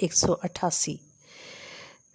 188।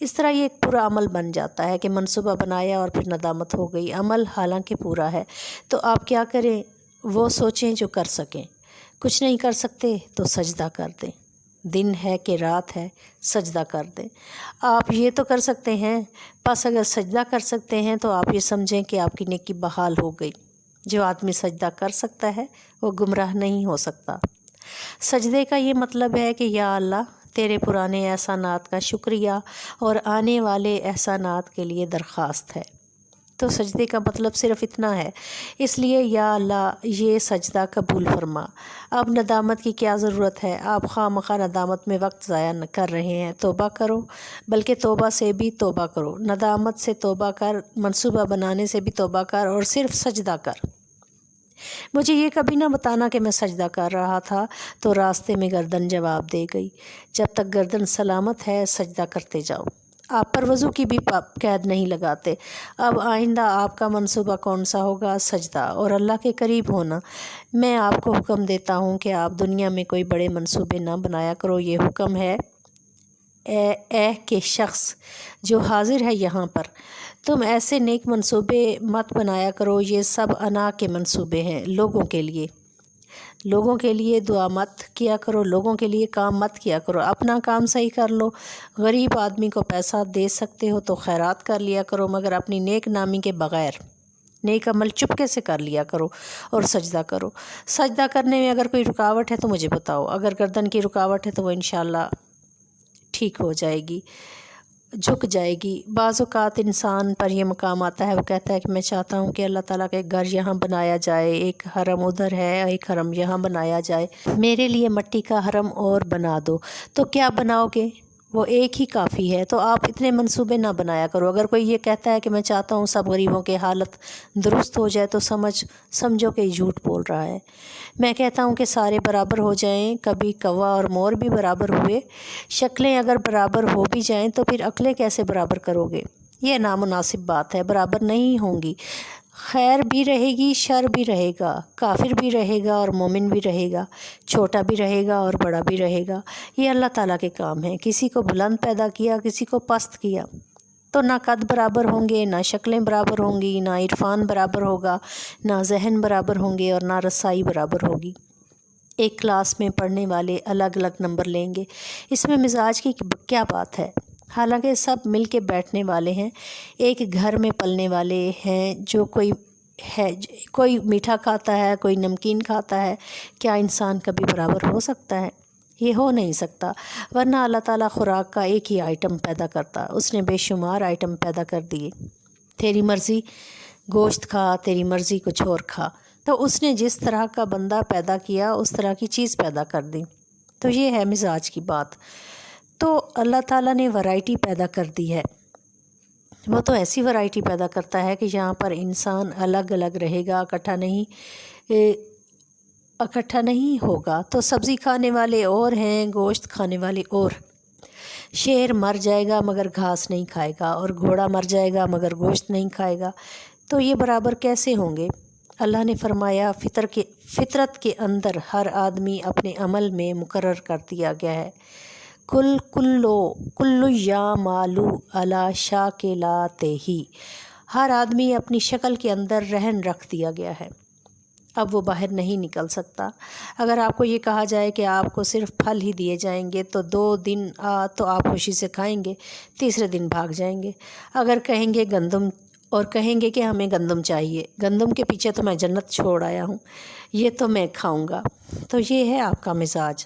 اس طرح یہ ایک پورا عمل بن جاتا ہے کہ منصوبہ بنایا اور پھر ندامت ہو گئی۔ عمل حالانکہ پورا ہے، تو آپ کیا کریں؟ وہ سوچیں جو کر سکیں۔ کچھ نہیں کر سکتے تو سجدہ کر دیں، دن ہے کہ رات ہے، سجدہ کر دیں۔ آپ یہ تو کر سکتے ہیں، بس اگر سجدہ کر سکتے ہیں تو آپ یہ سمجھیں کہ آپ کی نیکی بحال ہو گئی۔ جو آدمی سجدہ کر سکتا ہے وہ گمراہ نہیں ہو سکتا۔ سجدے کا یہ مطلب ہے کہ یا اللہ تیرے پرانے احسانات کا شکریہ اور آنے والے احسانات کے لیے درخواست ہے۔ تو سجدے کا مطلب صرف اتنا ہے، اس لیے یا اللہ یہ سجدہ قبول فرما۔ اب ندامت کی کیا ضرورت ہے؟ آپ خواہ مخواہ ندامت میں وقت ضائع کر رہے ہیں، توبہ کرو، بلکہ توبہ سے بھی توبہ کرو، ندامت سے توبہ کر، منصوبہ بنانے سے بھی توبہ کر، اور صرف سجدہ کر۔ مجھے یہ کبھی نہ بتانا کہ میں سجدہ کر رہا تھا تو راستے میں گردن جواب دے گئی۔ جب تک گردن سلامت ہے سجدہ کرتے جاؤ۔ آپ پر وضو کی بھی قید نہیں لگاتے۔ اب آئندہ آپ کا منصوبہ کون سا ہوگا؟ سجدہ اور اللہ کے قریب ہونا۔ میں آپ کو حکم دیتا ہوں کہ آپ دنیا میں کوئی بڑے منصوبے نہ بنایا کرو۔ یہ حکم ہے اے کہ شخص جو حاضر ہے یہاں پر، تم ایسے نیک منصوبے مت بنایا کرو، یہ سب انا کے منصوبے ہیں، لوگوں کے لیے۔ لوگوں کے لیے دعا مت کیا کرو، لوگوں کے لیے کام مت کیا کرو، اپنا کام صحیح کر لو۔ غریب آدمی کو پیسہ دے سکتے ہو تو خیرات کر لیا کرو، مگر اپنی نیک نامی کے بغیر نیک عمل چپکے سے کر لیا کرو اور سجدہ کرو۔ سجدہ کرنے میں اگر کوئی رکاوٹ ہے تو مجھے بتاؤ، اگر گردن کی رکاوٹ ہے تو وہ انشاءاللہ ٹھیک ہو جائے گی، جھک جائے گی۔ بعض اوقات انسان پر یہ مقام آتا ہے، وہ کہتا ہے کہ میں چاہتا ہوں کہ اللہ تعالیٰ کا ایک گھر یہاں بنایا جائے، ایک حرم ادھر ہے، ایک حرم یہاں بنایا جائے، میرے لیے مٹی کا حرم اور بنا دو۔ تو کیا بناؤ گے؟ وہ ایک ہی کافی ہے۔ تو آپ اتنے منصوبے نہ بنایا کرو۔ اگر کوئی یہ کہتا ہے کہ میں چاہتا ہوں سب غریبوں کے حالت درست ہو جائے تو سمجھو کہ یہ جھوٹ بول رہا ہے۔ میں کہتا ہوں کہ سارے برابر ہو جائیں، کبھی کوا اور مور بھی برابر ہوئے۔ شکلیں اگر برابر ہو بھی جائیں تو پھر عقلیں کیسے برابر کرو گے؟ یہ نامناسب بات ہے، برابر نہیں ہوں گی۔ خیر بھی رہے گی، شر بھی رہے گا، کافر بھی رہے گا اور مومن بھی رہے گا، چھوٹا بھی رہے گا اور بڑا بھی رہے گا۔ یہ اللہ تعالیٰ کے کام ہیں۔ کسی کو بلند پیدا کیا، کسی کو پست کیا، تو نہ قد برابر ہوں گے، نہ شکلیں برابر ہوں گی، نہ عرفان برابر ہوگا، نہ ذہن برابر ہوں گے اور نہ رسائی برابر ہوگی۔ ایک کلاس میں پڑھنے والے الگ الگ نمبر لیں گے، اس میں مزاج کی کیا بات ہے؟ حالانکہ سب مل کے بیٹھنے والے ہیں، ایک گھر میں پلنے والے ہیں۔ جو کوئی میٹھا کھاتا ہے، کوئی نمکین کھاتا ہے، کیا انسان کبھی برابر ہو سکتا ہے؟ یہ ہو نہیں سکتا، ورنہ اللہ تعالیٰ خوراک کا ایک ہی آئٹم پیدا کرتا، اس نے بے شمار آئٹم پیدا کر دیے۔ تیری مرضی گوشت کھا، تیری مرضی کچھ اور کھا، تو اس نے جس طرح کا بندہ پیدا کیا اس طرح کی چیز پیدا کر دی۔ تو یہ ہے مزاج کی بات۔ تو اللہ تعالیٰ نے ورائٹی پیدا کر دی ہے، وہ تو ایسی ورائٹی پیدا کرتا ہے کہ یہاں پر انسان الگ الگ رہے گا، اکٹھا نہیں ہوگا۔ تو سبزی کھانے والے اور ہیں، گوشت کھانے والے اور۔ شیر مر جائے گا مگر گھاس نہیں کھائے گا، اور گھوڑا مر جائے گا مگر گوشت نہیں کھائے گا، تو یہ برابر کیسے ہوں گے؟ اللہ نے فرمایا فطرت کے اندر ہر آدمی اپنے عمل میں مقرر کر دیا گیا ہے۔ کل یعمل علی شاکلاتہ، ہر آدمی اپنی شکل کے اندر رہن رکھ دیا گیا ہے، اب وہ باہر نہیں نکل سکتا۔ اگر آپ کو یہ کہا جائے کہ آپ کو صرف پھل ہی دیے جائیں گے تو 2 دن تو آپ خوشی سے کھائیں گے، تیسرے دن بھاگ جائیں گے۔ اگر کہیں گے گندم، اور کہیں گے کہ ہمیں گندم چاہیے، گندم کے پیچھے تو میں جنت چھوڑ آیا ہوں، یہ تو میں کھاؤں گا۔ تو یہ ہے آپ کا مزاج۔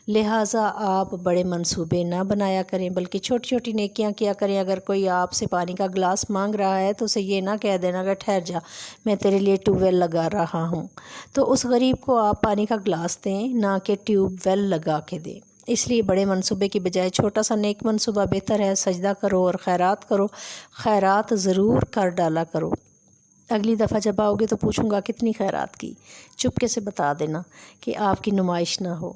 لہٰذا آپ بڑے منصوبے نہ بنایا کریں، بلکہ چھوٹی چھوٹی نیکیاں کیا کریں۔ اگر کوئی آپ سے پانی کا گلاس مانگ رہا ہے تو اسے یہ نہ کہہ دینا کہ ٹھہر جا، میں تیرے لیے ٹیوب ویل لگا رہا ہوں۔ تو اس غریب کو آپ پانی کا گلاس دیں، نہ کہ ٹیوب ویل لگا کے دیں۔ اس لیے بڑے منصوبے کی بجائے چھوٹا سا نیک منصوبہ بہتر ہے۔ سجدہ کرو اور خیرات کرو، خیرات ضرور کر ڈالا کرو۔ اگلی دفعہ جب آؤ گے تو پوچھوں گا کتنی خیرات کی، چپکے سے بتا دینا کہ آپ کی نمائش نہ ہو۔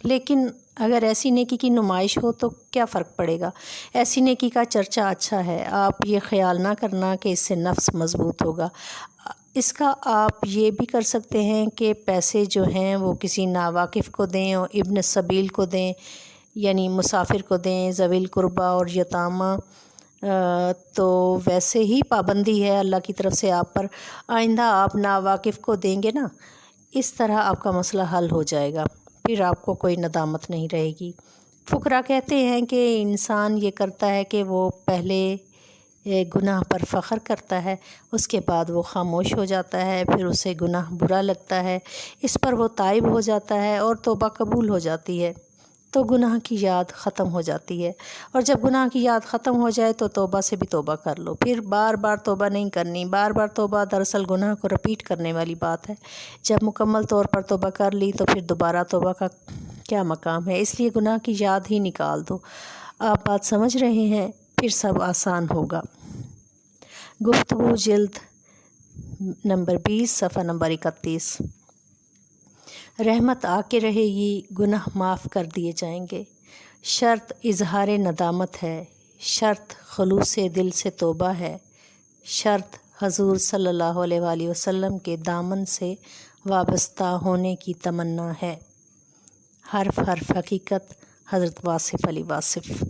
لیکن اگر ایسی نیکی کی نمائش ہو تو کیا فرق پڑے گا؟ ایسی نیکی کا چرچہ اچھا ہے۔ آپ یہ خیال نہ کرنا کہ اس سے نفس مضبوط ہوگا۔ اس کا آپ یہ بھی کر سکتے ہیں کہ پیسے جو ہیں وہ کسی ناواقف کو دیں اور ابن سبیل کو دیں، یعنی مسافر کو دیں، ذوی القربہ اور یتامہ، تو ویسے ہی پابندی ہے اللہ کی طرف سے آپ پر، آئندہ آپ ناواقف کو دیں گے نا، اس طرح آپ کا مسئلہ حل ہو جائے گا، پھر آپ کو کوئی ندامت نہیں رہے گی۔ فقراء کہتے ہیں کہ انسان یہ کرتا ہے کہ وہ پہلے گناہ پر فخر کرتا ہے، اس کے بعد وہ خاموش ہو جاتا ہے، پھر اسے گناہ برا لگتا ہے، اس پر وہ تائب ہو جاتا ہے اور توبہ قبول ہو جاتی ہے، تو گناہ کی یاد ختم ہو جاتی ہے۔ اور جب گناہ کی یاد ختم ہو جائے تو توبہ سے بھی توبہ کر لو، پھر بار بار توبہ نہیں کرنی۔ بار بار توبہ دراصل گناہ کو رپیٹ کرنے والی بات ہے، جب مکمل طور پر توبہ کر لی تو پھر دوبارہ توبہ کا کیا مقام ہے، اس لیے گناہ کی یاد ہی نکال دو۔ آپ بات سمجھ رہے ہیں، پھر سب آسان ہوگا۔ گفتگو جلد نمبر 20 صفحہ نمبر 31۔ رحمت آ کے رہے گی، گناہ معاف کر دیے جائیں گے، شرط اظہار ندامت ہے، شرط خلوص دل سے توبہ ہے، شرط حضور صلی اللہ علیہ وآلہ وسلم کے دامن سے وابستہ ہونے کی تمنا ہے۔ حرف حقیقت، حضرت واصف علی واصف۔